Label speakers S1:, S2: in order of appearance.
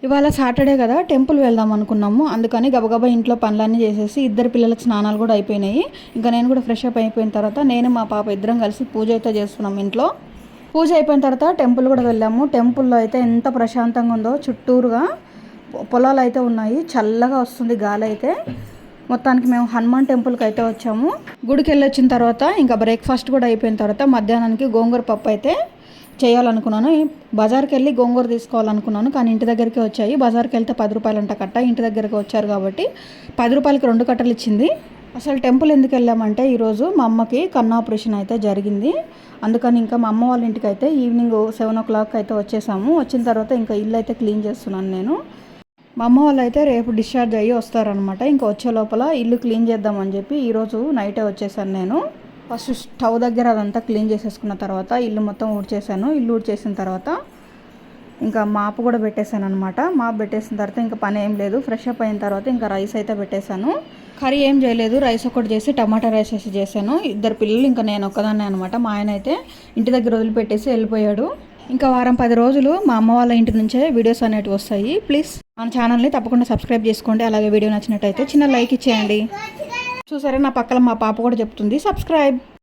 S1: ఇవాళ సాటర్డే కదా, టెంపుల్ వెళ్దాం అనుకున్నాము. అందుకని గబగబా ఇంట్లో పనులన్నీ చేసేసి ఇద్దరు పిల్లలకి స్నానాలు కూడా అయిపోయినాయి. ఇంకా నేను కూడా ఫ్రెష్ అప్ అయిపోయిన తర్వాత నేను మా పాప ఇద్దరం కలిసి పూజ అయితే చేస్తున్నాం ఇంట్లో. పూజ అయిపోయిన తర్వాత టెంపుల్ కూడా వెళ్ళాము. టెంపుల్లో అయితే ఎంత ప్రశాంతంగా ఉందో, చుట్టూరుగా పొలాలు అయితే ఉన్నాయి, చల్లగా వస్తుంది గాలి అయితే. మొత్తానికి మేము హనుమాన్ టెంపుల్కి అయితే వచ్చాము. గుడికి వెళ్ళి వచ్చిన తర్వాత ఇంకా బ్రేక్ఫాస్ట్ కూడా అయిపోయిన తర్వాత మధ్యాహ్నానికి గోంగూర పప్పు అయితే చేయాలనుకున్నాను. బజార్కి వెళ్ళి గోంగూర తీసుకోవాలనుకున్నాను, కానీ ఇంటి దగ్గరికి వచ్చాయి. బజార్కి వెళ్తే 10 రూపాయలంట కట్ట, ఇంటి దగ్గరికి వచ్చారు కాబట్టి 10 రూపాయలకి 2 కట్టలు ఇచ్చింది. అసలు టెంపుల్ ఎందుకు వెళ్ళామంటే ఈరోజు మా అమ్మకి కన్ను ఆపరేషన్ అయితే జరిగింది. అందుకని ఇంకా మా అమ్మ వాళ్ళ ఇంటికి అయితే ఈవినింగ్ 7 o'clock అయితే వచ్చేసాము. వచ్చిన తర్వాత ఇంకా ఇల్లు అయితే క్లీన్ చేస్తున్నాను నేను. మా అమ్మ వాళ్ళు అయితే రేపు డిశ్చార్జ్ అయ్యి వస్తారనమాట. ఇంకా వచ్చే లోపల ఇల్లు క్లీన్ చేద్దామని చెప్పి ఈరోజు నైటే వచ్చేసాను నేను. ఫస్ట్ స్టవ్ దగ్గర అదంతా క్లీన్ చేసేసుకున్న తర్వాత ఇల్లు మొత్తం ఊడ్చేసాను. ఇల్లు ఊడ్చేసిన తర్వాత ఇంకా మాపు కూడా పెట్టేశాను అనమాట. మాపు పెట్టేసిన తర్వాత ఇంకా పని ఏం లేదు. ఫ్రెష్ అప్ అయిన తర్వాత ఇంకా రైస్ అయితే పెట్టేశాను. కర్రీ ఏం చేయలేదు, రైస్ ఒకటి చేసి టమాటా రైస్ వేసి చేశాను. ఇద్దరు పిల్లలు ఇంకా నేను ఒక్కదాన్నే అనమాట. మా ఆయన అయితే ఇంటి దగ్గర వదిలిపెట్టేసి వెళ్ళిపోయాడు. ఇంకా వారం 10 రోజులు మా అమ్మ వాళ్ళ ఇంటి నుంచే వీడియోస్ అనేటివి వస్తాయి. ప్లీజ్ మన ఛానల్ని తప్పకుండా సబ్స్క్రైబ్ చేసుకోండి. అలాగే వీడియో నచ్చినట్టయితే చిన్న లైక్ ఇచ్చేయండి. చూసారా, నా పక్కన మా పాప కూడా చెప్తుంది సబ్స్క్రైబ్.